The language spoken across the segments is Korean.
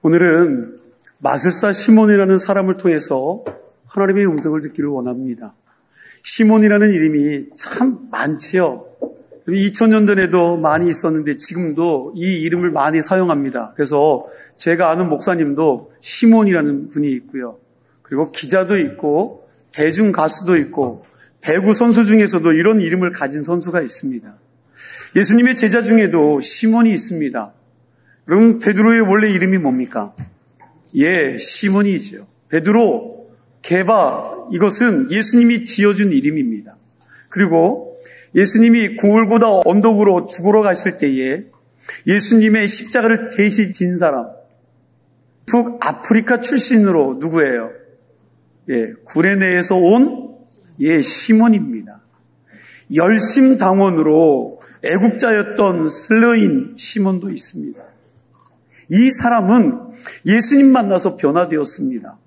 오늘은 마술사 시몬이라는 사람을 통해서 하나님의 음성을 듣기를 원합니다. 시몬이라는 이름이 참 많지요. 2000년 전에도 많이 있었는데 지금도 이 이름을 많이 사용합니다. 그래서 제가 아는 목사님도 시몬이라는 분이 있고요. 그리고 기자도 있고 대중 가수도 있고 배구 선수 중에서도 이런 이름을 가진 선수가 있습니다. 예수님의 제자 중에도 시몬이 있습니다. 그럼 베드로의 원래 이름이 뭡니까? 예, 시몬이죠. 베드로, 게바, 이것은 예수님이 지어준 이름입니다. 그리고 예수님이 골고다 언덕으로 죽으러 가실 때에 예수님의 십자가를 대신 진 사람, 북아프리카 출신으로 누구예요? 예, 구레네에서 온 시몬입니다. 열심당원으로 애국자였던 슬러인 시몬도 있습니다. 이 사람은 예수님 만나서 변화되었습니다.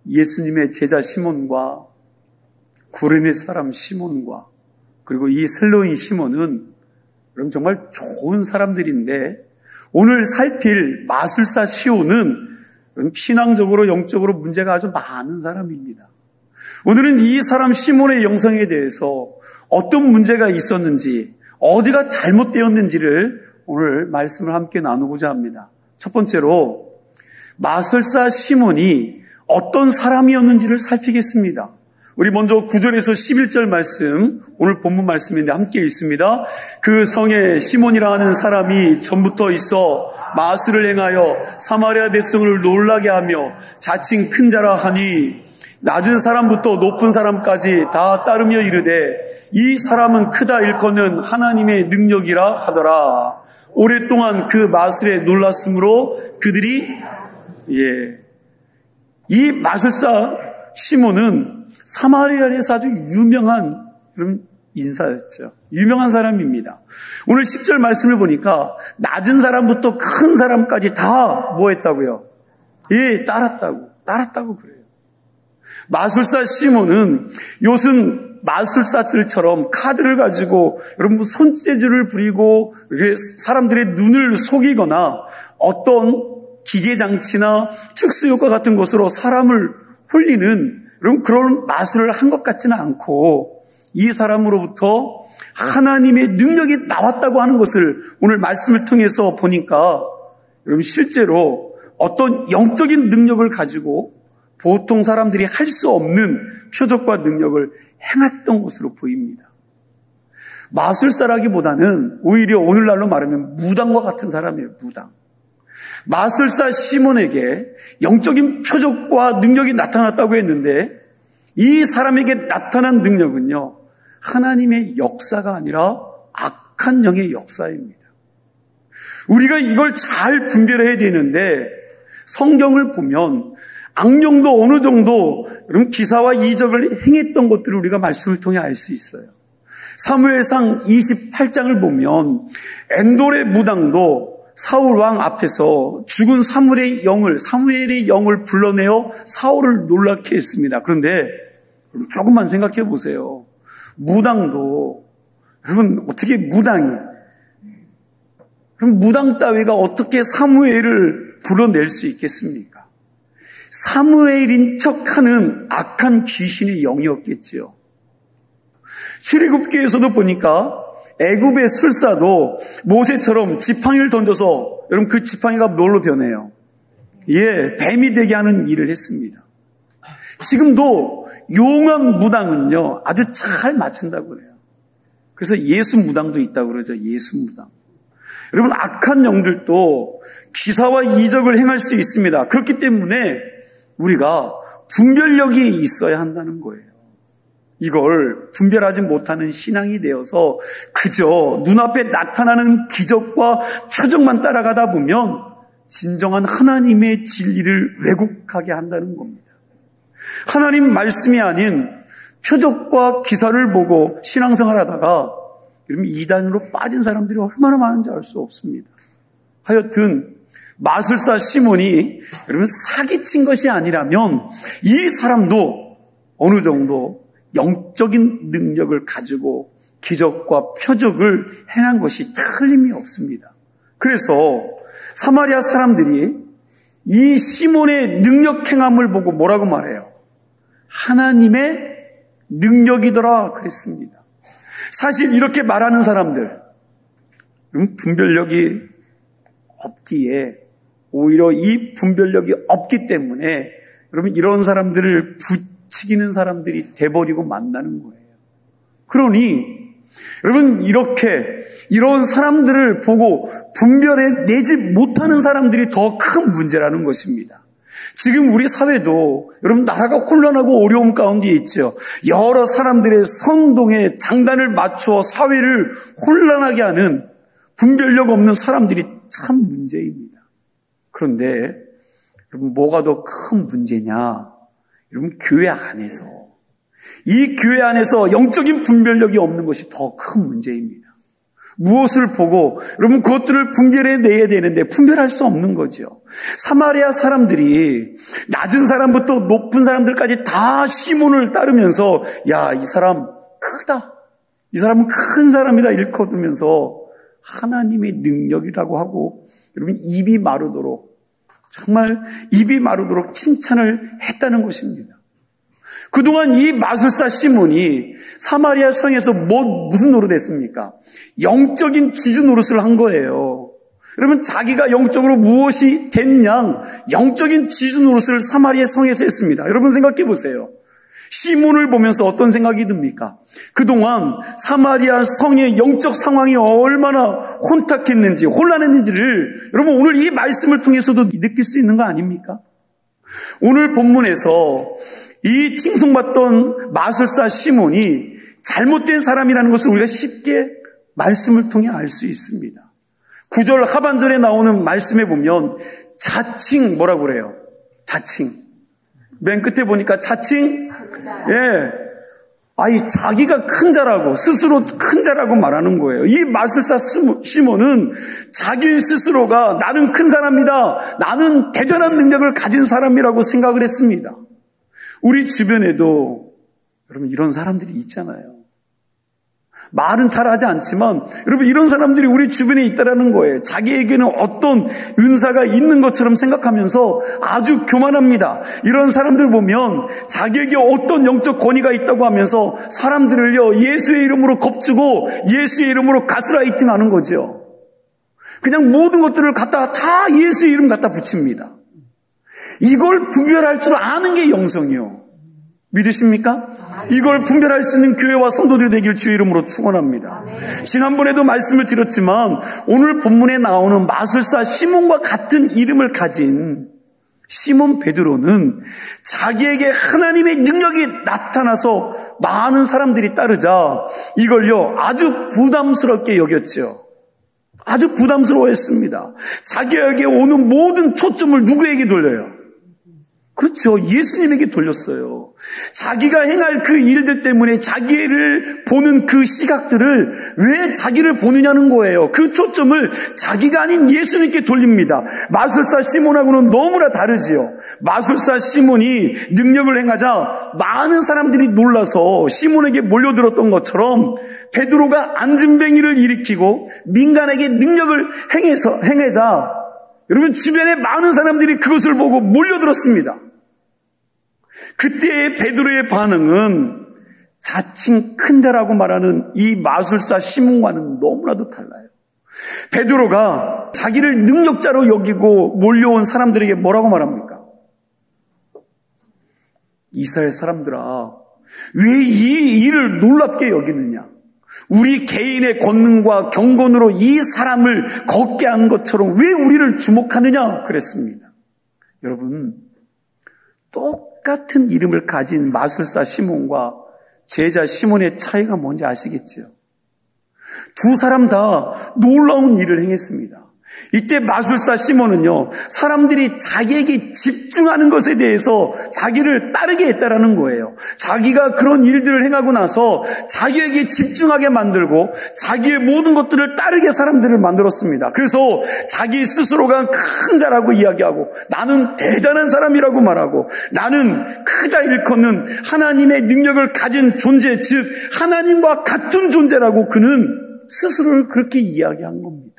예수님의 제자 시몬과 구레네 사람 시몬과 그리고 이 슬러인 시몬은 그럼 정말 좋은 사람들인데 오늘 살필 마술사 시온은 신앙적으로 영적으로 문제가 아주 많은 사람입니다. 오늘은 이 사람 시몬의 영성에 대해서 어떤 문제가 있었는지 어디가 잘못되었는지를 오늘 말씀을 함께 나누고자 합니다. 첫 번째로 마술사 시몬이 어떤 사람이었는지를 살피겠습니다. 우리 먼저 9절에서 11절 말씀, 오늘 본문 말씀인데 함께 읽습니다. 그 성에 시몬이라 하는 사람이 전부터 있어 마술을 행하여 사마리아 백성을 놀라게 하며 자칭 큰 자라 하니 낮은 사람부터 높은 사람까지 다 따르며 이르되 이 사람은 크다 일컫는 하나님의 능력이라 하더라. 오랫동안 그 마술에 놀랐으므로 그들이 이 마술사 시몬은 사마리아에서 아주 유명한 그런 인사였죠. 유명한 사람입니다. 오늘 10절 말씀을 보니까 낮은 사람부터 큰 사람까지 다 뭐 했다고요? 예, 따랐다고 그래요. 마술사 시몬은 요즘 마술사들처럼 카드를 가지고 여러분 손재주를 부리고 사람들의 눈을 속이거나 어떤 기계장치나 특수효과 같은 것으로 사람을 홀리는 그런 마술을 한 것 같지는 않고 이 사람으로부터 하나님의 능력이 나왔다고 하는 것을 오늘 말씀을 통해서 보니까 여러분 실제로 어떤 영적인 능력을 가지고 보통 사람들이 할 수 없는 표적과 능력을 행했던 것으로 보입니다. 마술사라기보다는 오히려 오늘날로 말하면 무당과 같은 사람이에요. 무당. 마술사 시몬에게 영적인 표적과 능력이 나타났다고 했는데 이 사람에게 나타난 능력은요, 하나님의 역사가 아니라 악한 영의 역사입니다. 우리가 이걸 잘 분별해야 되는데 성경을 보면 악령도 어느 정도 그런 기사와 이적을 행했던 것들을 우리가 말씀을 통해 알 수 있어요. 사무엘상 28장을 보면 엔돌의 무당도 사울 왕 앞에서 죽은 사무엘의 영을 불러내어 사울을 놀랍게 했습니다. 그런데 조금만 생각해 보세요. 무당도 여러분 어떻게 무당이 그럼 무당 따위가 어떻게 사무엘을 불러낼 수 있겠습니까? 사무엘인 척하는 악한 귀신의 영이었겠지요. 출애굽기에서도 보니까 애굽의 술사도 모세처럼 지팡이를 던져서 여러분 그 지팡이가 뭘로 변해요? 예, 뱀이 되게 하는 일을 했습니다. 지금도 용한 무당은요 아주 잘 맞춘다고 그래요. 그래서 예수 무당도 있다고 그러죠. 예수 무당. 여러분 악한 영들도 기사와 이적을 행할 수 있습니다. 그렇기 때문에 우리가 분별력이 있어야 한다는 거예요. 이걸 분별하지 못하는 신앙이 되어서 그저 눈앞에 나타나는 기적과 표적만 따라가다 보면 진정한 하나님의 진리를 왜곡하게 한다는 겁니다. 하나님 말씀이 아닌 표적과 기사를 보고 신앙생활하다가 여러분 이단으로 빠진 사람들이 얼마나 많은지 알 수 없습니다. 하여튼 마술사 시몬이 여러분 사기친 것이 아니라면 이 사람도 어느 정도 영적인 능력을 가지고 기적과 표적을 행한 것이 틀림이 없습니다. 그래서 사마리아 사람들이 이 시몬의 능력 행함을 보고 뭐라고 말해요? 하나님의 능력이더라 그랬습니다. 사실 이렇게 말하는 사람들, 분별력이 없기에, 오히려 이 분별력이 없기 때문에 여러분 이런 사람들을 부추기는 사람들이 돼버리고 만나는 거예요. 그러니 여러분 이런 사람들을 보고 분별해내지 못하는 사람들이 더 큰 문제라는 것입니다. 지금 우리 사회도 여러분 나라가 혼란하고 어려움 가운데 있죠. 여러 사람들의 선동에 장단을 맞추어 사회를 혼란하게 하는 분별력 없는 사람들이 참 문제입니다. 그런데 여러분 뭐가 더 큰 문제냐? 여러분 교회 안에서 이 교회 안에서 영적인 분별력이 없는 것이 더 큰 문제입니다. 무엇을 보고 여러분 그것들을 분별해내야 되는데 분별할 수 없는 거죠. 사마리아 사람들이 낮은 사람부터 높은 사람들까지 다 시몬을 따르면서 야, 이 사람 크다. 이 사람은 큰 사람이다 일컫으면서 하나님의 능력이라고 하고 여러분 입이 마르도록 정말 입이 마르도록 칭찬을 했다는 것입니다. 그동안 이 마술사 시몬이 사마리아 성에서 무슨 노릇을 했습니까? 영적인 지주 노릇을 한 거예요. 여러분 자기가 영적으로 무엇이 됐냐? 영적인 지주 노릇을 사마리아 성에서 했습니다. 여러분 생각해 보세요. 시몬을 보면서 어떤 생각이 듭니까? 그동안 사마리아 성의 영적 상황이 얼마나 혼탁했는지 혼란했는지를 여러분 오늘 이 말씀을 통해서도 느낄 수 있는 거 아닙니까? 오늘 본문에서 이 칭송받던 마술사 시몬이 잘못된 사람이라는 것을 우리가 쉽게 말씀을 통해 알 수 있습니다. 9절 하반절에 나오는 말씀에 보면 자칭 뭐라고 그래요? 자칭. 맨 끝에 보니까 자칭 예. 자기가 큰 자라고 스스로 큰 자라고 말하는 거예요. 이 마술사 시몬은 자기 스스로가 나는 큰 사람이다. 나는 대단한 능력을 가진 사람이라고 생각을 했습니다. 우리 주변에도 여러분 이런 사람들이 있잖아요. 말은 잘하지 않지만 여러분 이런 사람들이 우리 주변에 있다라는 거예요. 자기에게는 어떤 은사가 있는 것처럼 생각하면서 아주 교만합니다. 이런 사람들 보면 자기에게 어떤 영적 권위가 있다고 하면서 사람들을요 예수의 이름으로 겁주고 예수의 이름으로 가스라이팅하는 거죠. 그냥 모든 것들을 갖다가 다 예수의 이름 갖다 붙입니다. 이걸 분별할 줄 아는 게 영성이요. 믿으십니까? 이걸 분별할 수 있는 교회와 성도들이 되길 주의 이름으로 축원합니다. 지난번에도 말씀을 드렸지만 오늘 본문에 나오는 마술사 시몬과 같은 이름을 가진 시몬 베드로는 자기에게 하나님의 능력이 나타나서 많은 사람들이 따르자 이걸요 아주 부담스럽게 여겼죠. 아주 부담스러워했습니다. 자기에게 오는 모든 초점을 누구에게 돌려요? 그렇죠. 예수님에게 돌렸어요. 자기가 행할 그 일들 때문에 자기를 보는 그 시각들을 왜 자기를 보느냐는 거예요. 그 초점을 자기가 아닌 예수님께 돌립니다. 마술사 시몬하고는 너무나 다르지요. 마술사 시몬이 능력을 행하자 많은 사람들이 놀라서 시몬에게 몰려들었던 것처럼 베드로가 안진뱅이를 일으키고 민간에게 능력을 행하자 여러분 주변에 많은 사람들이 그것을 보고 몰려들었습니다. 그때의 베드로의 반응은 자칭 큰 자라고 말하는 이 마술사 시몬과는 너무나도 달라요. 베드로가 자기를 능력자로 여기고 몰려온 사람들에게 뭐라고 말합니까? 이스라엘 사람들아, 왜 이 일을 놀랍게 여기느냐? 우리 개인의 권능과 경건으로 이 사람을 걷게 한 것처럼 왜 우리를 주목하느냐? 그랬습니다. 여러분, 똑같은 이름을 가진 마술사 시몬과 제자 시몬의 차이가 뭔지 아시겠죠? 두 사람 다 놀라운 일을 행했습니다. 이때 마술사 시몬은요, 사람들이 자기에게 집중하는 것에 대해서 자기를 따르게 했다라는 거예요. 자기가 그런 일들을 행하고 나서 자기에게 집중하게 만들고 자기의 모든 것들을 따르게 사람들을 만들었습니다. 그래서 자기 스스로가 큰 자라고 이야기하고 나는 대단한 사람이라고 말하고 나는 크다 일컫는 하나님의 능력을 가진 존재, 즉 하나님과 같은 존재라고 그는 스스로를 그렇게 이야기한 겁니다.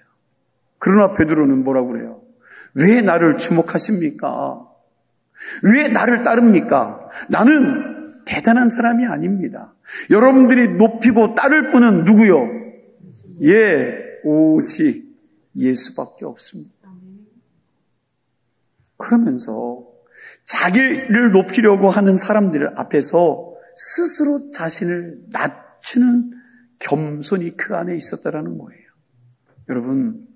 그러나 베드로는 뭐라고 그래요? 왜 나를 주목하십니까? 왜 나를 따릅니까? 나는 대단한 사람이 아닙니다. 여러분들이 높이고 따를 분은 누구요? 오직 예수밖에 없습니다. 그러면서 자기를 높이려고 하는 사람들 앞에서 스스로 자신을 낮추는 겸손이 그 안에 있었다라는 거예요. 여러분,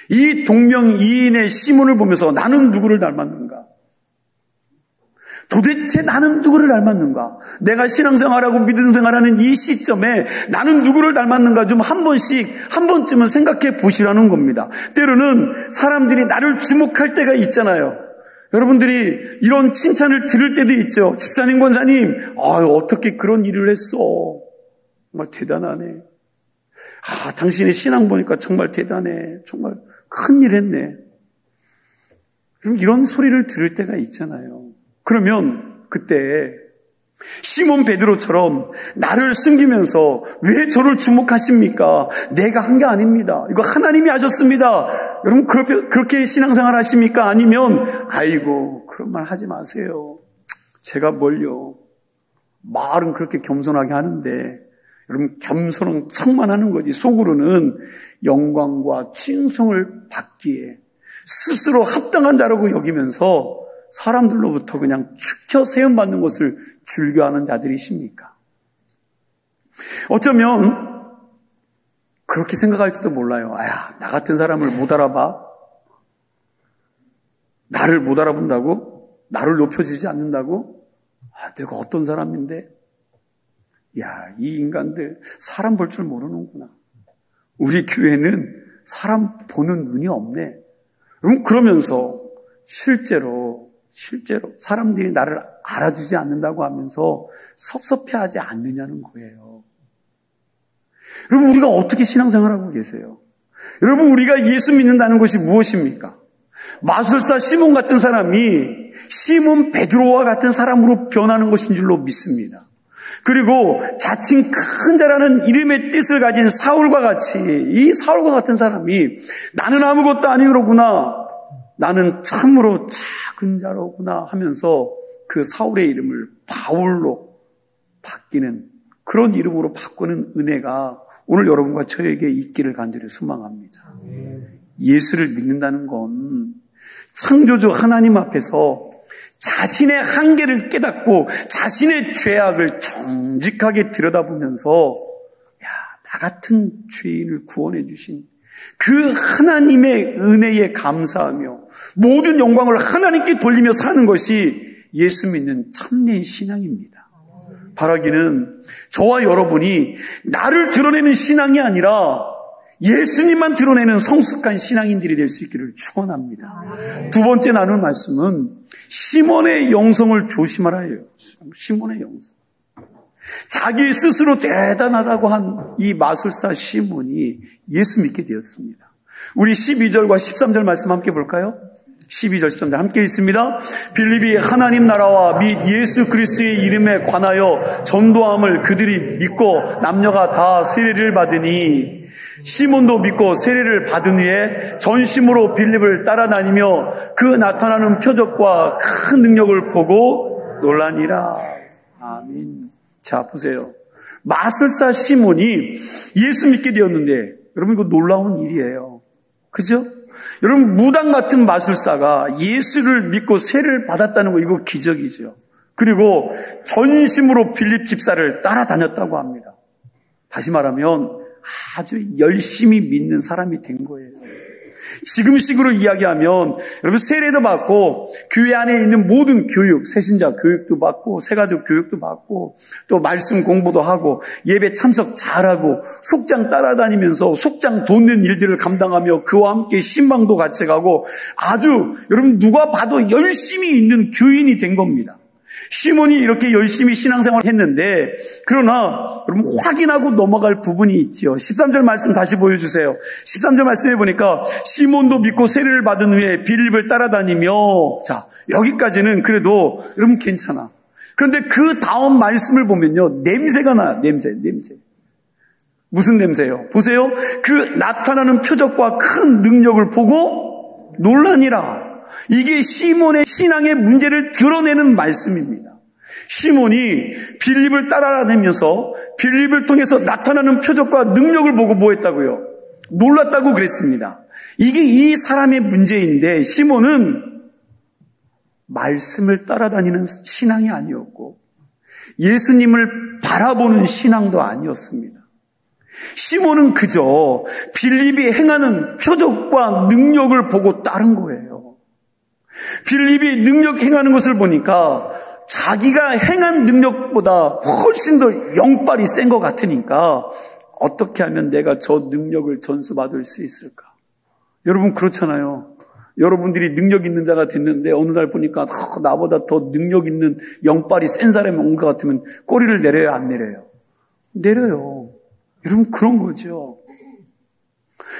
이 동명이인의 시몬을 보면서 나는 누구를 닮았는가? 도대체 나는 누구를 닮았는가? 내가 신앙생활하고 믿음생활하는 이 시점에 나는 누구를 닮았는가 좀 한 번쯤은 생각해 보시라는 겁니다. 때로는 사람들이 나를 주목할 때가 있잖아요. 여러분들이 이런 칭찬을 들을 때도 있죠. 집사님, 권사님, 어떻게 그런 일을 했어? 정말 대단하네. 당신의 신앙 보니까 정말 대단해. 정말 큰일 했네. 이런 소리를 들을 때가 있잖아요. 그러면 그때 시몬 베드로처럼 나를 숨기면서 왜 저를 주목하십니까? 내가 한 게 아닙니다. 이거 하나님이 하셨습니다. 여러분 그렇게 신앙생활 하십니까? 아니면 아이고 그런 말 하지 마세요. 제가 뭘요. 말은 그렇게 겸손하게 하는데 여러분 겸손은 척만 하는 거지 속으로는 영광과 칭송을 받기에 스스로 합당한 자라고 여기면서 사람들로부터 그냥 축혀 세움받는 것을 즐겨하는 자들이십니까? 어쩌면 그렇게 생각할지도 몰라요. 나 같은 사람을 못 알아봐? 나를 못 알아본다고? 나를 높여주지 않는다고? 내가 어떤 사람인데? 이 인간들 사람 볼 줄 모르는구나. 우리 교회는 사람 보는 눈이 없네. 그러면서 실제로 사람들이 나를 알아주지 않는다고 하면서 섭섭해하지 않느냐는 거예요. 여러분 우리가 어떻게 신앙생활하고 계세요? 여러분 우리가 예수 믿는다는 것이 무엇입니까? 마술사 시몬 같은 사람이 시몬 베드로와 같은 사람으로 변하는 것인 줄로 믿습니다. 그리고 자칭 큰 자라는 이름의 뜻을 가진 사울과 같이 이 사울과 같은 사람이 나는 아무것도 아니로구나. 나는 참으로 작은 자로구나 하면서 그 사울의 이름을 바울로 바뀌는 그런 이름으로 바꾸는 은혜가 오늘 여러분과 저에게 있기를 간절히 소망합니다. 예수를 믿는다는 건 창조주 하나님 앞에서 자신의 한계를 깨닫고 자신의 죄악을 정직하게 들여다보면서 나 같은 죄인을 구원해 주신 그 하나님의 은혜에 감사하며 모든 영광을 하나님께 돌리며 사는 것이 예수 믿는 참된 신앙입니다. 바라기는 저와 여러분이 나를 드러내는 신앙이 아니라 예수님만 드러내는 성숙한 신앙인들이 될 수 있기를 축원합니다. 두 번째 나눌 말씀은 시몬의 영성을 조심하라예요. 시몬의 영성. 자기 스스로 대단하다고 한 이 마술사 시몬이 예수 믿게 되었습니다. 우리 12절과 13절 말씀 함께 볼까요? 12절 13절 함께 읽습니다. 빌립이 하나님 나라와 및 예수 그리스도의 이름에 관하여 전도함을 그들이 믿고 남녀가 다 세례를 받으니 시몬도 믿고 세례를 받은 후에 전심으로 빌립을 따라다니며 그 나타나는 표적과 큰 능력을 보고 놀라니라. 아멘. 자, 보세요. 마술사 시몬이 예수 믿게 되었는데 여러분 이거 놀라운 일이에요. 그죠? 여러분 무당 같은 마술사가 예수를 믿고 세례를 받았다는 거 이거 기적이죠. 그리고 전심으로 빌립 집사를 따라다녔다고 합니다. 다시 말하면 아주 열심히 믿는 사람이 된 거예요. 지금식으로 이야기하면 여러분 세례도 받고 교회 안에 있는 모든 교육, 새신자 교육도 받고 새가족 교육도 받고 또 말씀 공부도 하고 예배 참석 잘하고 속장 따라다니면서 속장 돕는 일들을 감당하며 그와 함께 신방도 같이 가고 아주 여러분 누가 봐도 열심히 있는 교인이 된 겁니다. 시몬이 이렇게 열심히 신앙생활을 했는데 그러나 여러분 확인하고 넘어갈 부분이 있지요. 13절 말씀 다시 보여주세요. 13절 말씀해 보니까 시몬도 믿고 세례를 받은 후에 빌립을 따라다니며 자 여기까지는 그래도 여러분 괜찮아. 그런데 그 다음 말씀을 보면요. 냄새가 나요. 냄새. 무슨 냄새요? 보세요. 그 나타나는 표적과 큰 능력을 보고 논란이라. 이게 시몬의 신앙의 문제를 드러내는 말씀입니다. 시몬이 빌립을 따라다니면서 빌립을 통해서 나타나는 표적과 능력을 보고 뭐 했다고요? 놀랐다고 그랬습니다. 이게 이 사람의 문제인데 시몬은 말씀을 따라다니는 신앙이 아니었고 예수님을 바라보는 신앙도 아니었습니다. 시몬은 그저 빌립이 행하는 표적과 능력을 보고 따른 거예요. 빌립이 능력 행하는 것을 보니까 자기가 행한 능력보다 훨씬 더 영빨이 센 것 같으니까 어떻게 하면 내가 저 능력을 전수받을 수 있을까? 여러분 그렇잖아요. 여러분들이 능력 있는 자가 됐는데 어느 날 보니까 나보다 더 능력 있는 영빨이 센 사람이 온 것 같으면 꼬리를 내려요, 안 내려요? 내려요. 여러분 그런 거죠.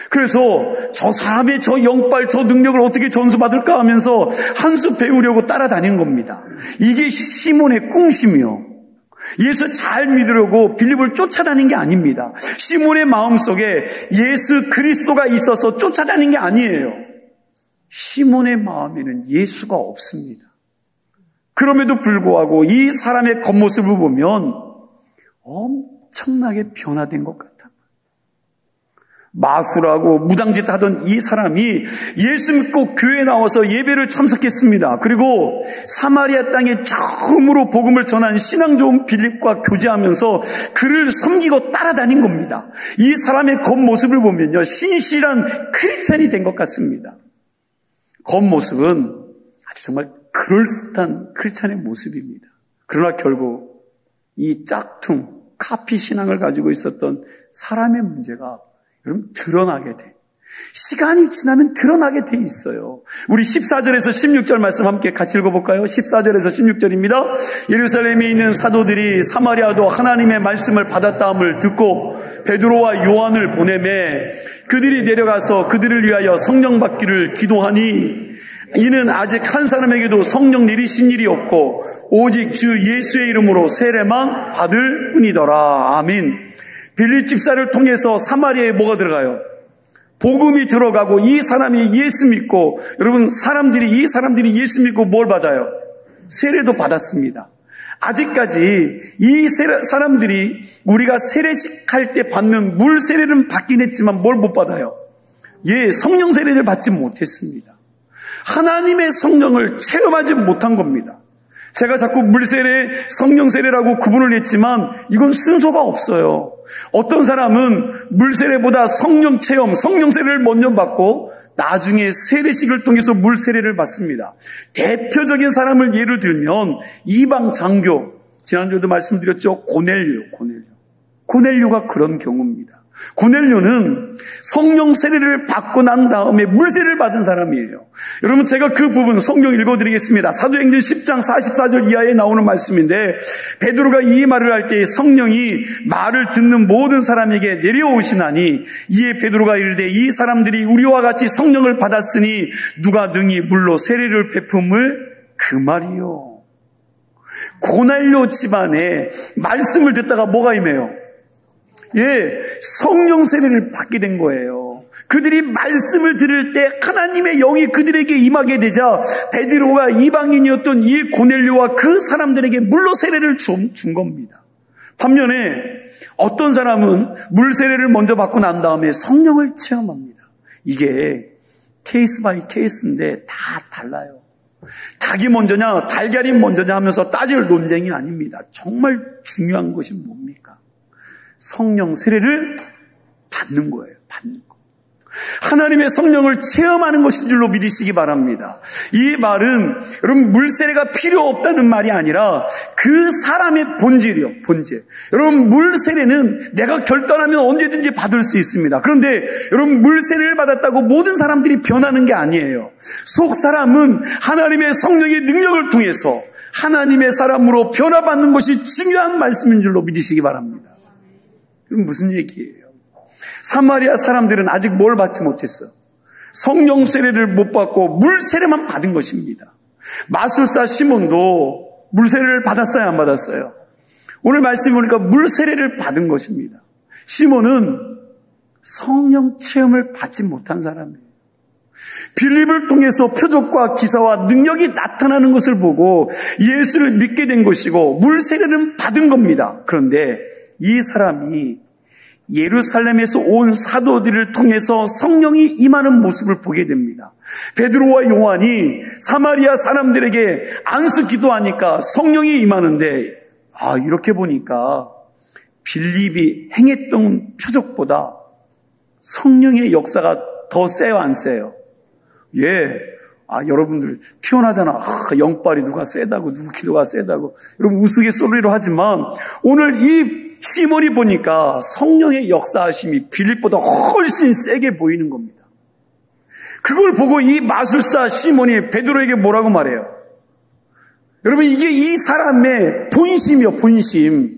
그래서 저 사람의 저 영빨, 저 능력을 어떻게 전수받을까 하면서 한 수 배우려고 따라다니는 겁니다. 이게 시몬의 꿍심이요. 예수 잘 믿으려고 빌립을 쫓아다닌 게 아닙니다. 시몬의 마음속에 예수 그리스도가 있어서 쫓아다닌 게 아니에요. 시몬의 마음에는 예수가 없습니다. 그럼에도 불구하고 이 사람의 겉모습을 보면 엄청나게 변화된 것 같아요. 마술하고 무당짓 하던 이 사람이 예수 믿고 교회에 나와서 예배를 참석했습니다. 그리고 사마리아 땅에 처음으로 복음을 전한 신앙 좋은 빌립과 교제하면서 그를 섬기고 따라다닌 겁니다. 이 사람의 겉모습을 보면요, 신실한 크리스찬이 된 것 같습니다. 겉모습은 아주 정말 그럴듯한 크리스찬의 모습입니다. 그러나 결국 이 짝퉁 카피 신앙을 가지고 있었던 사람의 문제가 여러분 드러나게 돼. 시간이 지나면 드러나게 돼 있어요. 우리 14절에서 16절 말씀 함께 같이 읽어볼까요? 14절에서 16절입니다. 예루살렘에 있는 사도들이 사마리아도 하나님의 말씀을 받았다함을 듣고 베드로와 요한을 보내매 그들이 내려가서 그들을 위하여 성령 받기를 기도하니 이는 아직 한 사람에게도 성령 내리신 일이 없고 오직 주 예수의 이름으로 세례만 받을 뿐이더라. 아멘. 빌립 집사를 통해서 사마리아에 뭐가 들어가요? 복음이 들어가고 이 사람이 예수 믿고 여러분 이 사람들이 예수 믿고 뭘 받아요? 세례도 받았습니다. 아직까지 이 사람들이 우리가 세례식 할 때 받는 물 세례는 받긴 했지만 뭘 못 받아요? 성령 세례를 받지 못했습니다. 하나님의 성령을 체험하지 못한 겁니다. 제가 자꾸 물세례, 성령세례라고 구분을 했지만 이건 순서가 없어요. 어떤 사람은 물세례보다 성령 체험, 성령세례를 먼저 받고 나중에 세례식을 통해서 물세례를 받습니다. 대표적인 사람을 예를 들면 이방 장교, 지난주에도 말씀드렸죠. 고넬료가 그런 경우입니다. 고넬료는 성령 세례를 받고 난 다음에 물세례를 받은 사람이에요. 여러분 제가 그 부분 성경 읽어드리겠습니다. 사도행전 10장 44절 이하에 나오는 말씀인데 베드로가 이 말을 할 때 성령이 말을 듣는 모든 사람에게 내려오시나니 이에 베드로가 이르되 이 사람들이 우리와 같이 성령을 받았으니 누가 능히 물로 세례를 베품을 그 말이요. 고넬료 집안에 말씀을 듣다가 뭐가 임해요? 성령 세례를 받게 된 거예요. 그들이 말씀을 들을 때 하나님의 영이 그들에게 임하게 되자 베드로가 이방인이었던 이 고넬료와 그 사람들에게 물로 세례를 준 겁니다. 반면에 어떤 사람은 물 세례를 먼저 받고 난 다음에 성령을 체험합니다. 이게 케이스 바이 케이스인데 다 달라요. 닭이 먼저냐 달걀이 먼저냐 하면서 따질 논쟁이 아닙니다. 정말 중요한 것이 뭡니까? 성령 세례를 받는 거예요. 받는 거. 하나님의 성령을 체험하는 것인 줄로 믿으시기 바랍니다. 이 말은 여러분 물세례가 필요 없다는 말이 아니라 그 사람의 본질이요. 본질. 여러분 물세례는 내가 결단하면 언제든지 받을 수 있습니다. 그런데 여러분 물세례를 받았다고 모든 사람들이 변하는 게 아니에요. 속 사람은 하나님의 성령의 능력을 통해서 하나님의 사람으로 변화받는 것이 중요한 말씀인 줄로 믿으시기 바랍니다. 그럼 무슨 얘기예요? 사마리아 사람들은 아직 뭘 받지 못했어요? 성령 세례를 못 받고 물 세례만 받은 것입니다. 마술사 시몬도 물 세례를 받았어요, 안 받았어요? 오늘 말씀 보니까 물 세례를 받은 것입니다. 시몬은 성령 체험을 받지 못한 사람이에요. 빌립을 통해서 표적과 기사와 능력이 나타나는 것을 보고 예수를 믿게 된 것이고 물 세례는 받은 겁니다. 그런데 이 사람이 예루살렘에서 온 사도들을 통해서 성령이 임하는 모습을 보게 됩니다. 베드로와 요한이 사마리아 사람들에게 안수 기도하니까 성령이 임하는데 이렇게 보니까 빌립이 행했던 표적보다 성령의 역사가 더 세요, 안 세요? 여러분들 피곤하잖아. 영빨이 누가 세다고, 누구 기도가 세다고. 여러분 우스갯소리로 하지만 오늘 이 시몬이 보니까 성령의 역사하심이 빌립보다 훨씬 세게 보이는 겁니다. 그걸 보고 이 마술사 시몬이 베드로에게 뭐라고 말해요? 여러분 이게 이 사람의 본심이요, 본심.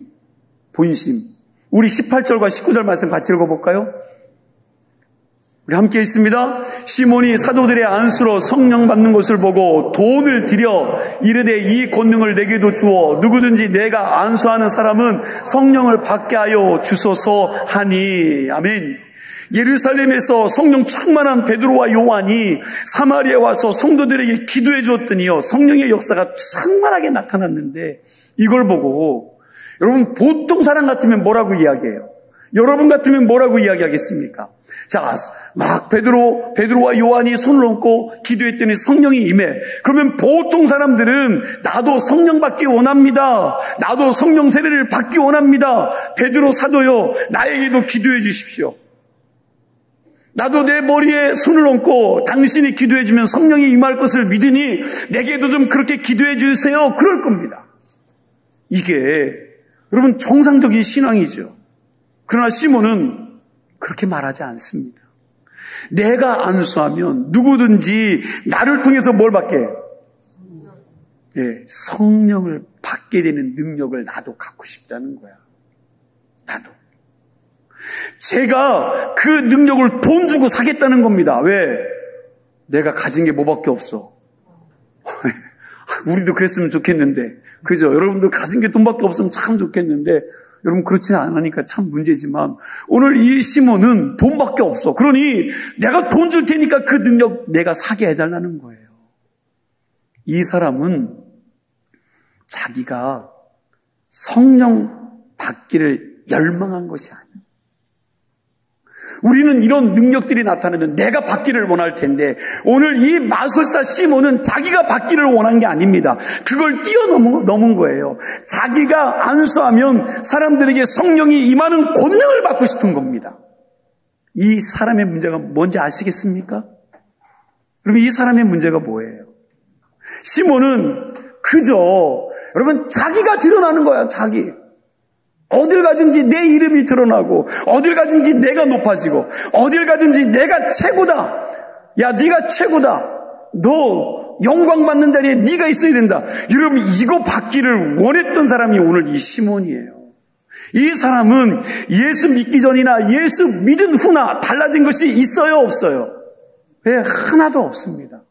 우리 18절과 19절 말씀 같이 읽어볼까요? 우리 함께 있습니다. 시몬이 사도들의 안수로 성령 받는 것을 보고 돈을 들여 이르되 이 권능을 내게도 주어 누구든지 내가 안수하는 사람은 성령을 받게 하여 주소서 하니. 아멘. 예루살렘에서 성령 충만한 베드로와 요한이 사마리아에 와서 성도들에게 기도해 주었더니요, 성령의 역사가 충만하게 나타났는데 이걸 보고 여러분 보통 사람 같으면 뭐라고 이야기해요? 여러분 같으면 뭐라고 이야기하겠습니까? 자, 막 베드로와 요한이 손을 얹고 기도했더니 성령이 임해. 그러면 보통 사람들은 나도 성령 받기 원합니다. 나도 성령 세례를 받기 원합니다. 베드로 사도요, 나에게도 기도해 주십시오. 나도 내 머리에 손을 얹고 당신이 기도해 주면 성령이 임할 것을 믿으니 내게도 좀 그렇게 기도해 주세요. 그럴 겁니다. 이게 여러분 정상적인 신앙이죠. 그러나 시몬은 그렇게 말하지 않습니다. 내가 안수하면 누구든지 나를 통해서 뭘 받게? 성령을 받게 되는 능력을 나도 갖고 싶다는 거야. 나도. 제가 그 능력을 돈 주고 사겠다는 겁니다. 왜? 내가 가진 게 뭐밖에 없어. 우리도 그랬으면 좋겠는데. 그죠? 여러분도 가진 게 돈밖에 없으면 참 좋겠는데 여러분 그렇지 않으니까 참 문제지만 오늘 이 시몬은 돈밖에 없어. 그러니 내가 돈 줄 테니까 그 능력 내가 사게 해달라는 거예요. 이 사람은 자기가 성령 받기를 열망한 것이 아니에요. 우리는 이런 능력들이 나타나면 내가 받기를 원할 텐데 오늘 이 마술사 시몬은 자기가 받기를 원한 게 아닙니다. 그걸 뛰어넘은 거예요. 자기가 안수하면 사람들에게 성령이 임하는 권능을 받고 싶은 겁니다. 이 사람의 문제가 뭔지 아시겠습니까? 그러면 이 사람의 문제가 뭐예요? 시몬은 그저 여러분 자기가 드러나는 거야. 자기. 어딜 가든지 내 이름이 드러나고 어딜 가든지 내가 높아지고 어딜 가든지 내가 최고다. 야, 네가 최고다. 너 영광 받는 자리에 네가 있어야 된다. 여러분 이거 받기를 원했던 사람이 오늘 이 시몬이에요. 이 사람은 예수 믿기 전이나 예수 믿은 후나 달라진 것이 있어요, 없어요? 왜? 하나도 없습니다.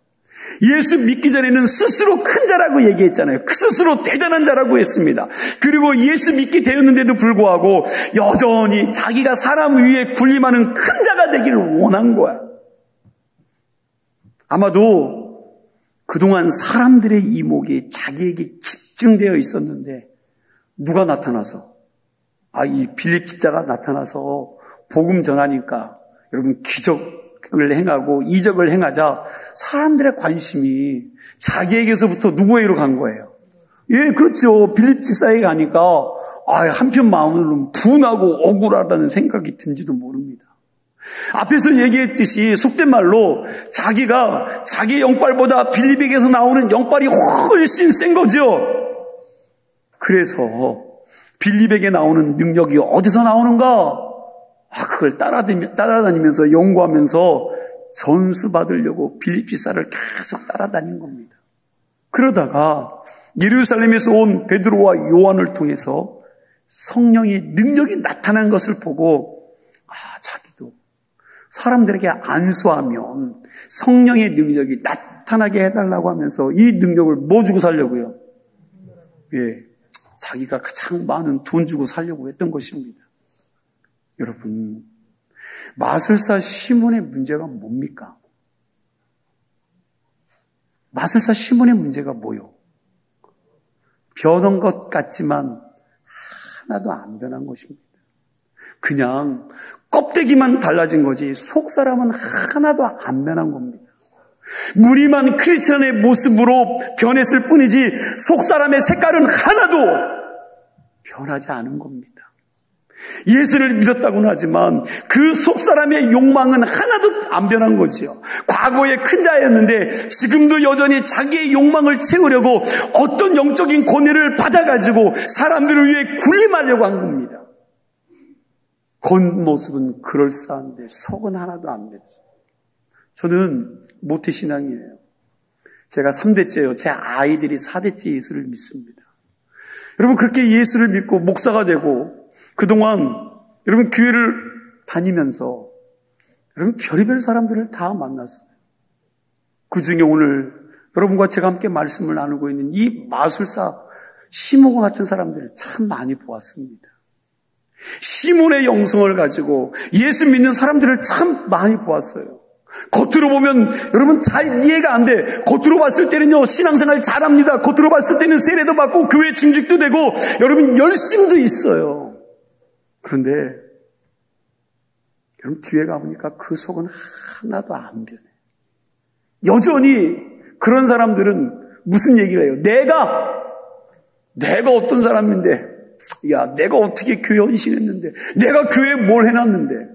예수 믿기 전에는 스스로 큰 자라고 얘기했잖아요. 스스로 대단한 자라고 했습니다. 그리고 예수 믿게 되었는데도 불구하고 여전히 자기가 사람 위에 군림하는 큰 자가 되기를 원한 거야. 아마도 그동안 사람들의 이목이 자기에게 집중되어 있었는데 누가 나타나서 이 빌립 집자가 나타나서 복음 전하니까 여러분 기적을 행하고 이적을 행하자 사람들의 관심이 자기에게서부터 누구에게로 간 거예요. 예, 그렇죠. 빌립 집사에게 가니까 한편 마음으로는 분하고 억울하다는 생각이 든지도 모릅니다. 앞에서 얘기했듯이 속된 말로 자기가 자기 영빨보다 빌립에게서 나오는 영빨이 훨씬 센 거죠. 그래서 빌립에게 나오는 능력이 어디서 나오는가? 그걸 따라다니면서 연구하면서 전수 받으려고 빌립 집사를 계속 따라다닌 겁니다. 그러다가 예루살렘에서 온 베드로와 요한을 통해서 성령의 능력이 나타난 것을 보고 자기도 사람들에게 안수하면 성령의 능력이 나타나게 해달라고 하면서 이 능력을 뭐 주고 살려고요? 예, 자기가 가장 많은 돈 주고 살려고 했던 것입니다. 여러분, 마술사 시몬의 문제가 뭡니까? 마술사 시몬의 문제가 뭐요? 변한 것 같지만 하나도 안 변한 것입니다. 그냥 껍데기만 달라진 거지 속 사람은 하나도 안 변한 겁니다. 무림한 크리스천의 모습으로 변했을 뿐이지 속 사람의 색깔은 하나도 변하지 않은 겁니다. 예수를 믿었다고는 하지만 그 속 사람의 욕망은 하나도 안 변한 거지요. 과거에 큰 자였는데 지금도 여전히 자기의 욕망을 채우려고 어떤 영적인 권위를 받아가지고 사람들을 위해 군림하려고 한 겁니다. 겉모습은 그럴싸한데 속은 하나도 안 변했어요. 저는 모태신앙이에요. 제가 3대째요. 제 아이들이 4대째 예수를 믿습니다. 여러분 그렇게 예수를 믿고 목사가 되고 그동안 여러분 교회를 다니면서 여러분 별의별 사람들을 다 만났어요. 그중에 오늘 여러분과 제가 함께 말씀을 나누고 있는 이 마술사 시몬과 같은 사람들을 참 많이 보았습니다. 시몬의 영성을 가지고 예수 믿는 사람들을 참 많이 보았어요. 겉으로 보면 여러분 잘 이해가 안 돼. 겉으로 봤을 때는요 신앙생활 잘합니다. 겉으로 봤을 때는 세례도 받고 교회 중직도 되고 여러분 열심도 있어요. 그런데 여러분 뒤에 가보니까 그 속은 하나도 안 변해. 여전히 그런 사람들은 무슨 얘기를 해요? 내가 어떤 사람인데, 야 내가 어떻게 교회 헌신했는데, 내가 교회에 뭘 해놨는데,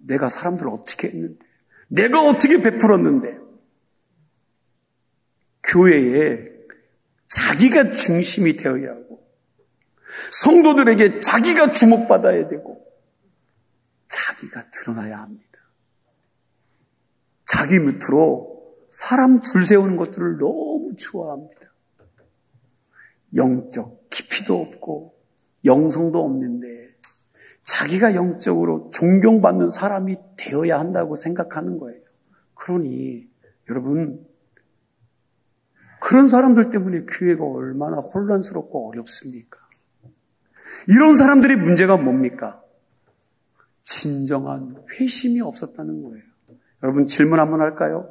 내가 사람들을 어떻게 했는데, 내가 어떻게 베풀었는데. 교회에 자기가 중심이 되어야 하고 성도들에게 자기가 주목받아야 되고 자기가 드러나야 합니다. 자기 밑으로 사람 줄 세우는 것들을 너무 좋아합니다. 영적 깊이도 없고 영성도 없는데 자기가 영적으로 존경받는 사람이 되어야 한다고 생각하는 거예요. 그러니 여러분 그런 사람들 때문에 교회가 얼마나 혼란스럽고 어렵습니까? 이런 사람들의 문제가 뭡니까? 진정한 회심이 없었다는 거예요. 여러분 질문 한번 할까요?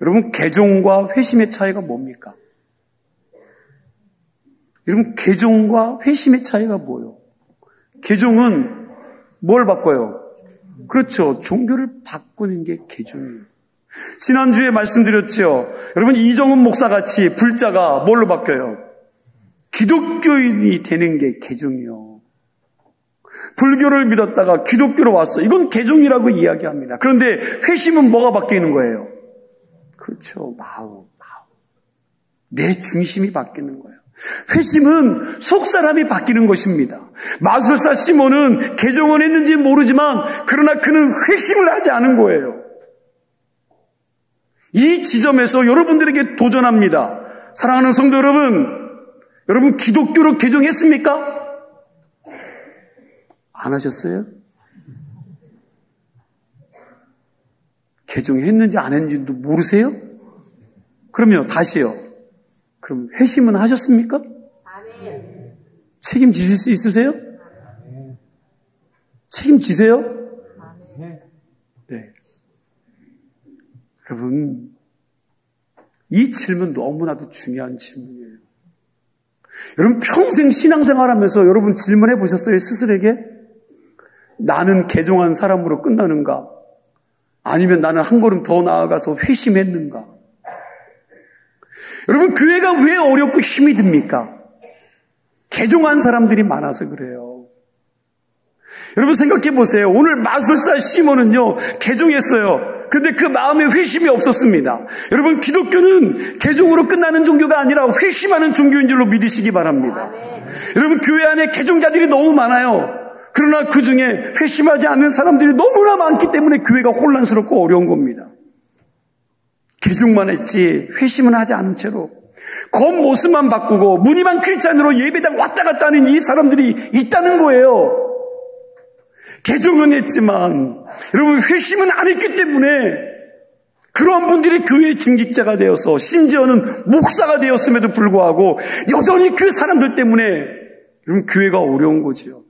여러분 개종과 회심의 차이가 뭡니까? 여러분 개종과 회심의 차이가 뭐예요? 개종은 뭘 바꿔요? 그렇죠. 종교를 바꾸는 게 개종이에요. 지난주에 말씀드렸죠. 여러분 이정훈 목사같이 불자가 뭘로 바뀌어요? 기독교인이 되는 게 개종이요. 불교를 믿었다가 기독교로 왔어. 이건 개종이라고 이야기합니다. 그런데 회심은 뭐가 바뀌는 거예요? 그렇죠. 마음. 내 중심이 바뀌는 거예요. 회심은 속사람이 바뀌는 것입니다. 마술사 시몬은 개종은 했는지 모르지만 그러나 그는 회심을 하지 않은 거예요. 이 지점에서 여러분들에게 도전합니다. 사랑하는 성도 여러분 기독교로 개종했습니까? 안 하셨어요? 개종했는지 안 했는지도 모르세요? 그럼요, 다시요. 그럼 회심은 하셨습니까? 아멘. 책임지실 수 있으세요? 아멘. 책임지세요? 아멘. 네. 여러분, 이 질문 너무나도 중요한 질문이에요. 여러분 평생 신앙생활하면서 여러분 질문해 보셨어요? 스스로에게? 나는 개종한 사람으로 끝나는가? 아니면 나는 한 걸음 더 나아가서 회심했는가? 여러분 교회가 왜 어렵고 힘이 듭니까? 개종한 사람들이 많아서 그래요. 여러분 생각해 보세요. 오늘 마술사 시몬은요 개종했어요. 근데 그 마음에 회심이 없었습니다. 여러분 기독교는 개종으로 끝나는 종교가 아니라 회심하는 종교인 줄로 믿으시기 바랍니다. 아멘. 여러분 교회 안에 개종자들이 너무 많아요. 그러나 그 중에 회심하지 않는 사람들이 너무나 많기 때문에 교회가 혼란스럽고 어려운 겁니다. 개종만 했지 회심은 하지 않은 채로 겉모습만 바꾸고 무늬만 크리스찬으로 예배당 왔다 갔다 하는 이 사람들이 있다는 거예요. 개종은 했지만 여러분 회심은 안 했기 때문에 그러한 분들이 교회의 중직자가 되어서 심지어는 목사가 되었음에도 불구하고 여전히 그 사람들 때문에 여러분 교회가 어려운 거지요.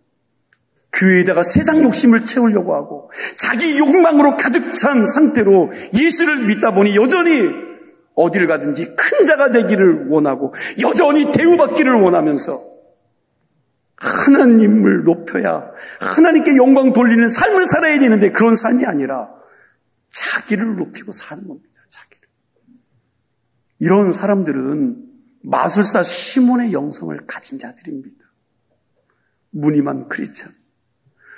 교회에다가 세상 욕심을 채우려고 하고 자기 욕망으로 가득 찬 상태로 예수를 믿다 보니 여전히 어디를 가든지 큰 자가 되기를 원하고 여전히 대우받기를 원하면서 하나님을 높여야 하나님께 영광 돌리는 삶을 살아야 되는데 그런 삶이 아니라 자기를 높이고 사는 겁니다. 자기를. 이런 사람들은 마술사 시몬의 영성을 가진 자들입니다. 무늬만 크리스찬.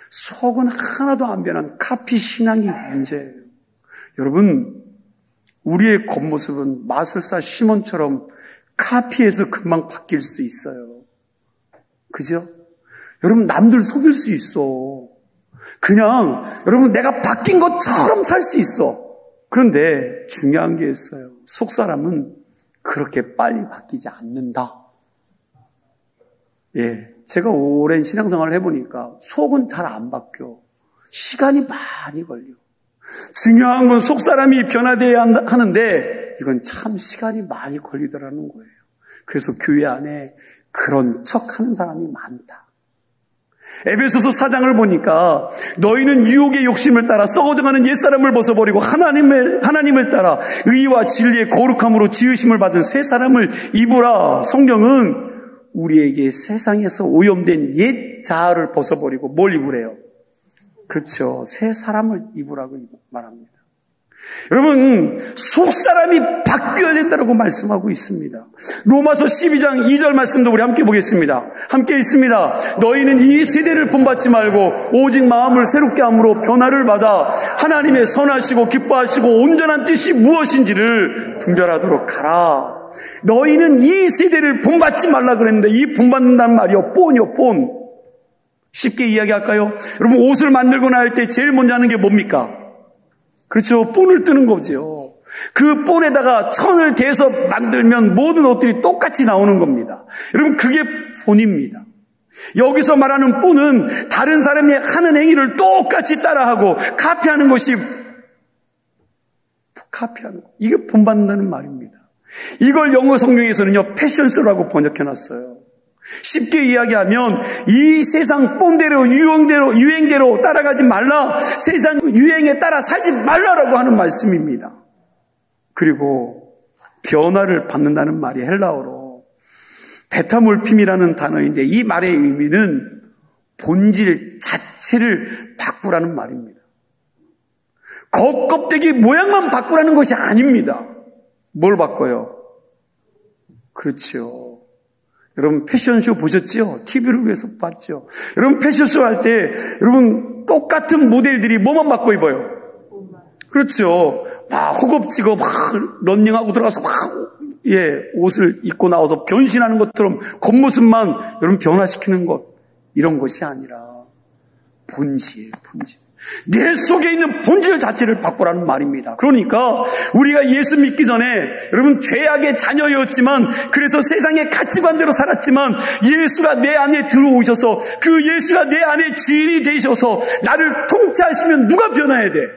속은 하나도 안 변한 카피 신앙이 문제예요. 여러분, 우리의 겉모습은 마술사 시몬처럼 카피해서 금방 바뀔 수 있어요. 그죠? 여러분, 남들 속일 수 있어. 그냥 여러분 내가 바뀐 것처럼 살 수 있어. 그런데 중요한 게 있어요. 속 사람은 그렇게 빨리 바뀌지 않는다. 예, 제가 오랜 신앙생활을 해보니까 속은 잘 안 바뀌어. 시간이 많이 걸려. 중요한 건 속 사람이 변화돼야 하는데 이건 참 시간이 많이 걸리더라는 거예요. 그래서 교회 안에 그런 척하는 사람이 많다. 에베소서 4장을 보니까 너희는 유혹의 욕심을 따라 썩어져가는 옛사람을 벗어버리고 하나님을 따라 의와 진리의 거룩함으로 지으심을 받은 새 사람을 입으라. 성경은 우리에게 세상에서 오염된 옛 자아를 벗어버리고 뭘 입으래요? 그렇죠. 새 사람을 입으라고 말합니다. 여러분, 속사람이 바뀌어야 된다고 말씀하고 있습니다. 로마서 12장 2절 말씀도 우리 함께 보겠습니다. 함께 있습니다. 너희는 이 세대를 본받지 말고 오직 마음을 새롭게 함으로 변화를 받아 하나님의 선하시고 기뻐하시고 온전한 뜻이 무엇인지를 분별하도록 하라. 너희는 이 세대를 본받지 말라 그랬는데 이 본받는다는 말이요, 본이요, 본. 쉽게 이야기할까요? 여러분, 옷을 만들고 나할 때 제일 먼저 하는 게 뭡니까? 그렇죠. 본을 뜨는 거죠. 그 본에다가 천을 대서 만들면 모든 옷들이 똑같이 나오는 겁니다. 여러분, 그게 본입니다. 여기서 말하는 본은 다른 사람이 하는 행위를 똑같이 따라하고 카피하는 것이 카피하는 거. 이게 본받는다는 말입니다. 이걸 영어 성경에서는요, 패션쇼라고 번역해놨어요. 쉽게 이야기하면 이 세상 본대로 유행대로 따라가지 말라. 세상 유행에 따라 살지 말라라고 하는 말씀입니다. 그리고 변화를 받는다는 말이 헬라어로 베타몰핌이라는 단어인데 이 말의 의미는 본질 자체를 바꾸라는 말입니다. 겉껍데기 모양만 바꾸라는 것이 아닙니다. 뭘 바꿔요? 그렇죠. 여러분 패션쇼 보셨죠? TV를 위해서 봤죠. 여러분 패션쇼 할 때 여러분 똑같은 모델들이 뭐만 바꿔 입어요? 그렇죠. 막 허겁지겁 막 런닝하고 들어가서 막 옷을 입고 나와서 변신하는 것처럼 겉모습만 여러분 변화시키는 것, 이런 것이 아니라 본질. 내 속에 있는 본질 자체를 바꾸라는 말입니다. 그러니까 우리가 예수 믿기 전에 여러분 죄악의 자녀였지만 그래서 세상의 가치관대로 살았지만 예수가 내 안에 들어오셔서 그 예수가 내 안에 주인이 되셔서 나를 통치하시면 누가 변화해야 돼?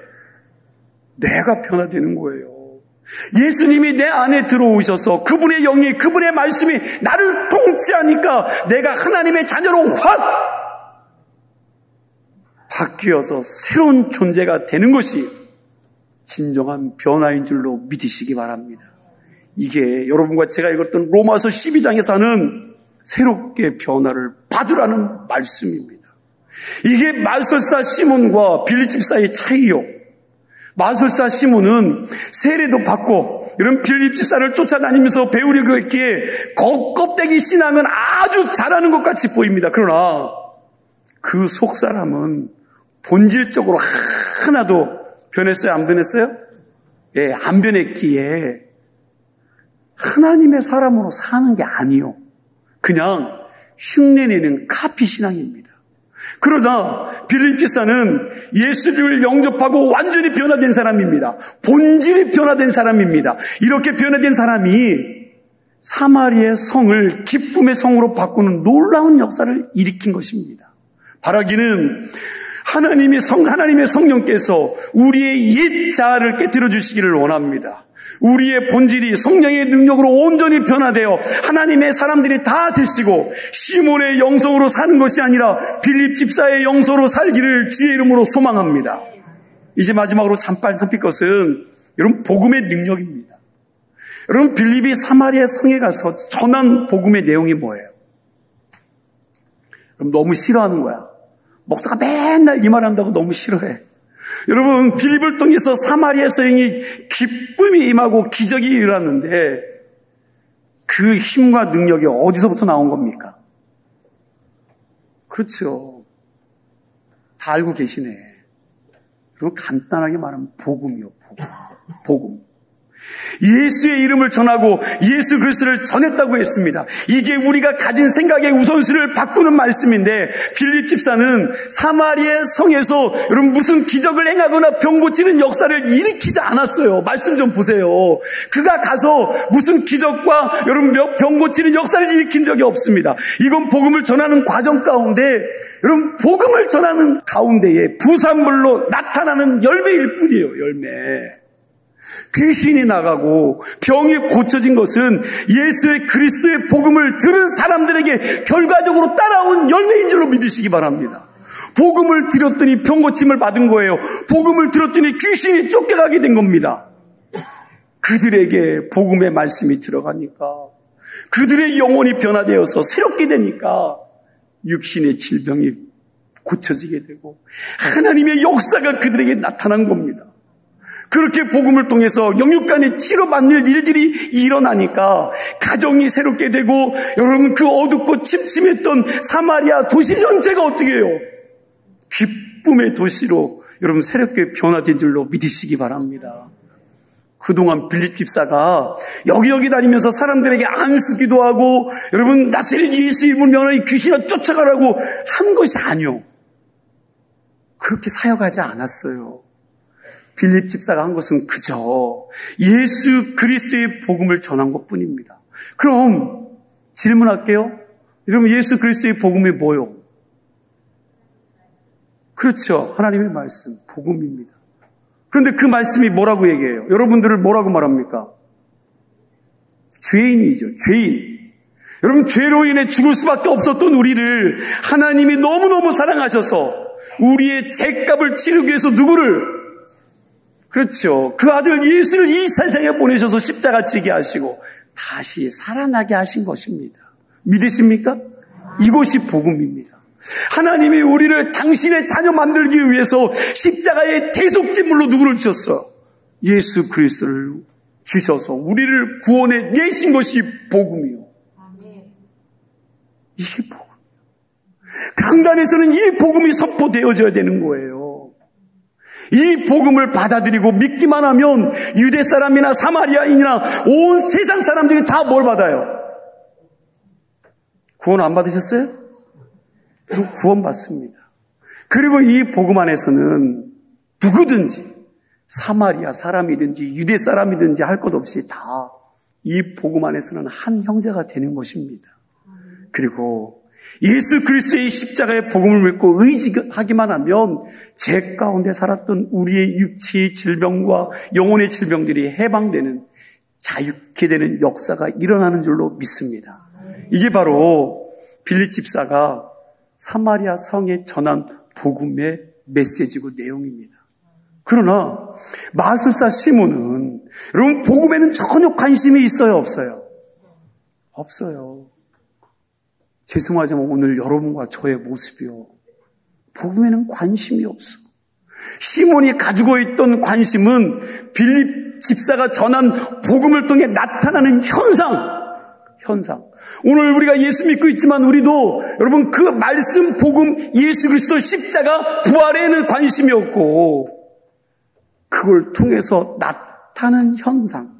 내가 변화되는 거예요. 예수님이 내 안에 들어오셔서 그분의 영이, 그분의 말씀이 나를 통치하니까 내가 하나님의 자녀로 확 바뀌어서 새로운 존재가 되는 것이 진정한 변화인 줄로 믿으시기 바랍니다. 이게 여러분과 제가 읽었던 로마서 12장에서 하는 새롭게 변화를 받으라는 말씀입니다. 이게 마술사 시몬과 빌립 집사의 차이요. 마술사 시몬은 세례도 받고 이런 빌립 집사를 쫓아다니면서 배우려고 했기에 겉껍데기 신앙은 아주 잘하는 것 같이 보입니다. 그러나 그 속사람은 본질적으로 하나도 변했어요? 안 변했어요? 예, 안 변했기에 하나님의 사람으로 사는 게 아니요. 그냥 흉내내는 카피 신앙입니다. 그러나 빌립 집사는 예수를 영접하고 완전히 변화된 사람입니다. 본질이 변화된 사람입니다. 이렇게 변화된 사람이 사마리아의 성을 기쁨의 성으로 바꾸는 놀라운 역사를 일으킨 것입니다. 바라기는 하나님의 성령께서 우리의 옛 자아를 깨뜨려 주시기를 원합니다. 우리의 본질이 성령의 능력으로 온전히 변화되어 하나님의 사람들이 다 되시고 시몬의 영성으로 사는 것이 아니라 빌립 집사의 영성으로 살기를 주의 이름으로 소망합니다. 이제 마지막으로 잠깐 살필 것은 여러분 복음의 능력입니다. 여러분, 빌립이 사마리아 성에 가서 전한 복음의 내용이 뭐예요? 여러분, 너무 싫어하는 거야. 목사가 맨날 이 말 한다고 너무 싫어해. 여러분, 빌립을 통해서 사마리아 성이 기쁨이 임하고 기적이 일어났는데 그 힘과 능력이 어디서부터 나온 겁니까? 그렇죠. 다 알고 계시네. 그리고 간단하게 말하면 복음이요. 복음. 예수의 이름을 전하고 예수 그리스도를 전했다고 했습니다. 이게 우리가 가진 생각의 우선순위를 바꾸는 말씀인데, 빌립 집사는 사마리아 성에서 여러분 무슨 기적을 행하거나 병 고치는 역사를 일으키지 않았어요. 말씀 좀 보세요. 그가 가서 무슨 기적과 여러분 병 고치는 역사를 일으킨 적이 없습니다. 이건 복음을 전하는 과정 가운데, 여러분 복음을 전하는 가운데에 부산물로 나타나는 열매일 뿐이에요. 열매. 귀신이 나가고 병이 고쳐진 것은 예수의 그리스도의 복음을 들은 사람들에게 결과적으로 따라온 열매인 줄로 믿으시기 바랍니다. 복음을 들었더니 병 고침을 받은 거예요. 복음을 들었더니 귀신이 쫓겨가게 된 겁니다. 그들에게 복음의 말씀이 들어가니까, 그들의 영혼이 변화되어서 새롭게 되니까 육신의 질병이 고쳐지게 되고 하나님의 역사가 그들에게 나타난 겁니다. 그렇게 복음을 통해서 영육간에 치료받는 일들이 일어나니까 가정이 새롭게 되고, 여러분 그 어둡고 침침했던 사마리아 도시 전체가 어떻게 해요? 기쁨의 도시로 여러분 새롭게 변화된 줄로 믿으시기 바랍니다. 그동안 빌립 집사가 여기저기 다니면서 사람들에게 안수기도 하고 여러분 나사렛 예수 이름으로 명하니 귀신아 쫓아가라고 한 것이 아니요. 그렇게 사역하지 않았어요. 빌립 집사가 한 것은 그저 예수 그리스도의 복음을 전한 것뿐입니다. 그럼 질문할게요. 여러분 예수 그리스도의 복음이 뭐요? 그렇죠. 하나님의 말씀, 복음입니다. 그런데 그 말씀이 뭐라고 얘기해요? 여러분들을 뭐라고 말합니까? 죄인이죠. 죄인. 여러분 죄로 인해 죽을 수밖에 없었던 우리를 하나님이 너무너무 사랑하셔서 우리의 죄값을 치르기 위해서 누구를? 그렇죠. 그 아들 예수를 이 세상에 보내셔서 십자가 지게 하시고 다시 살아나게 하신 것입니다. 믿으십니까? 이것이 복음입니다. 하나님이 우리를 당신의 자녀 만들기 위해서 십자가의 대속제물로 누구를 주셨어요? 예수 그리스도를 주셔서 우리를 구원해 내신 것이 복음이요. 이게 복음이요. 강단에서는 이 복음이 선포되어져야 되는 거예요. 이 복음을 받아들이고 믿기만 하면 유대 사람이나 사마리아인이나 온 세상 사람들이 다 뭘 받아요? 구원 안 받으셨어요? 구원 받습니다. 그리고 이 복음 안에서는 누구든지 사마리아 사람이든지 유대 사람이든지 할 것 없이 다 이 복음 안에서는 한 형제가 되는 것입니다. 그리고 예수 그리스도의 십자가의 복음을 믿고 의지하기만 하면 죄 가운데 살았던 우리의 육체의 질병과 영혼의 질병들이 해방되는, 자유케 되는 역사가 일어나는 줄로 믿습니다. 이게 바로 빌립 집사가 사마리아 성에 전한 복음의 메시지고 내용입니다. 그러나 마술사 시몬은 여러분 복음에는 전혀 관심이 있어요, 없어요? 없어요. 죄송하지만 오늘 여러분과 저의 모습이요, 복음에는 관심이 없어. 시몬이 가지고 있던 관심은 빌립 집사가 전한 복음을 통해 나타나는 현상. 오늘 우리가 예수 믿고 있지만 우리도 여러분 그 말씀, 복음, 예수 그리스도 십자가, 부활에는 관심이 없고 그걸 통해서 나타나는 현상,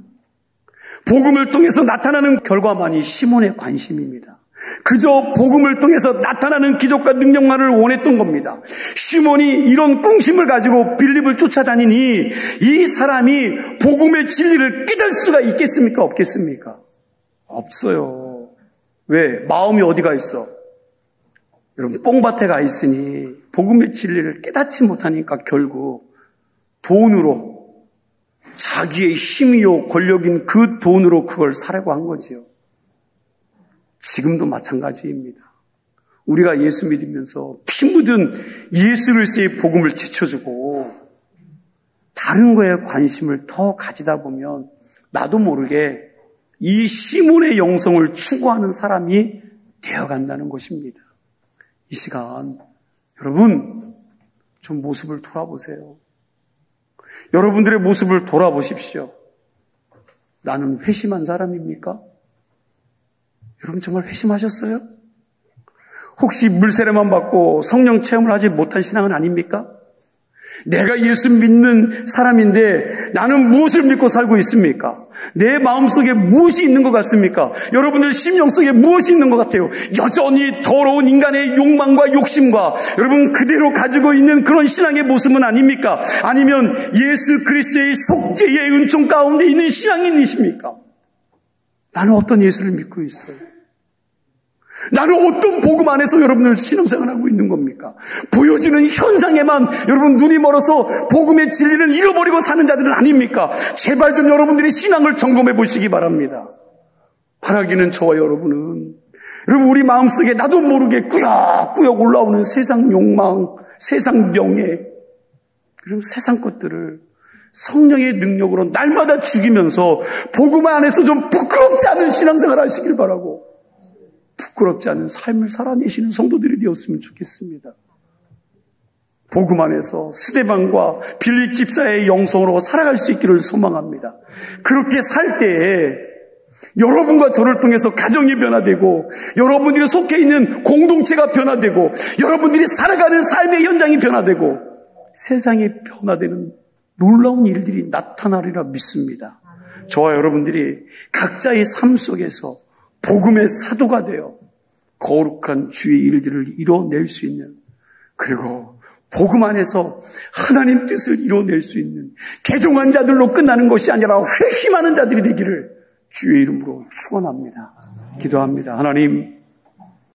복음을 통해서 나타나는 결과만이 시몬의 관심입니다. 그저 복음을 통해서 나타나는 기적과 능력만을 원했던 겁니다. 시몬이 이런 꿍심을 가지고 빌립을 쫓아다니니 이 사람이 복음의 진리를 깨달을 수가 있겠습니까? 없겠습니까? 없어요. 왜? 마음이 어디가 있어? 여러분 뽕밭에 가 있으니 복음의 진리를 깨닫지 못하니까 결국 돈으로, 자기의 힘이요 권력인 그 돈으로 그걸 사려고 한 거지요. 지금도 마찬가지입니다. 우리가 예수 믿으면서 피 묻은 예수 그리스도의 복음을 제쳐주고 다른 거에 관심을 더 가지다 보면 나도 모르게 이 시몬의 영성을 추구하는 사람이 되어간다는 것입니다. 이 시간 여러분 좀 모습을 돌아보세요. 여러분들의 모습을 돌아보십시오. 나는 회심한 사람입니까? 여러분 정말 회심하셨어요? 혹시 물세례만 받고 성령 체험을 하지 못한 신앙은 아닙니까? 내가 예수 믿는 사람인데 나는 무엇을 믿고 살고 있습니까? 내 마음속에 무엇이 있는 것 같습니까? 여러분들 심령 속에 무엇이 있는 것 같아요? 여전히 더러운 인간의 욕망과 욕심과 여러분 그대로 가지고 있는 그런 신앙의 모습은 아닙니까? 아니면 예수 그리스도의 속죄의 은총 가운데 있는 신앙인이십니까? 나는 어떤 예수를 믿고 있어요? 나는 어떤 복음 안에서 여러분들 신앙생활하고 있는 겁니까? 보여지는 현상에만 여러분 눈이 멀어서 복음의 진리를 잃어버리고 사는 자들은 아닙니까? 제발 좀 여러분들이 신앙을 점검해 보시기 바랍니다. 바라기는 저와 여러분은 여러분 우리 마음속에 나도 모르게 꾸역꾸역 올라오는 세상 욕망, 세상 명예, 그리고 세상 것들을 성령의 능력으로 날마다 죽이면서 복음 안에서 좀 부끄럽지 않은 신앙생활 하시길 바라고 부끄럽지 않은 삶을 살아내시는 성도들이 되었으면 좋겠습니다. 복음 안에서 스데반과 빌립 집사의 영성으로 살아갈 수 있기를 소망합니다. 그렇게 살 때에 여러분과 저를 통해서 가정이 변화되고 여러분들이 속해 있는 공동체가 변화되고 여러분들이 살아가는 삶의 현장이 변화되고 세상이 변화되는 놀라운 일들이 나타나리라 믿습니다. 저와 여러분들이 각자의 삶 속에서 복음의 사도가 되어 거룩한 주의 일들을 이뤄낼 수 있는 그리고 복음 안에서 하나님 뜻을 이뤄낼 수 있는 개종한 자들로 끝나는 것이 아니라 회심하는 자들이 되기를 주의 이름으로 축원합니다. 기도합니다. 하나님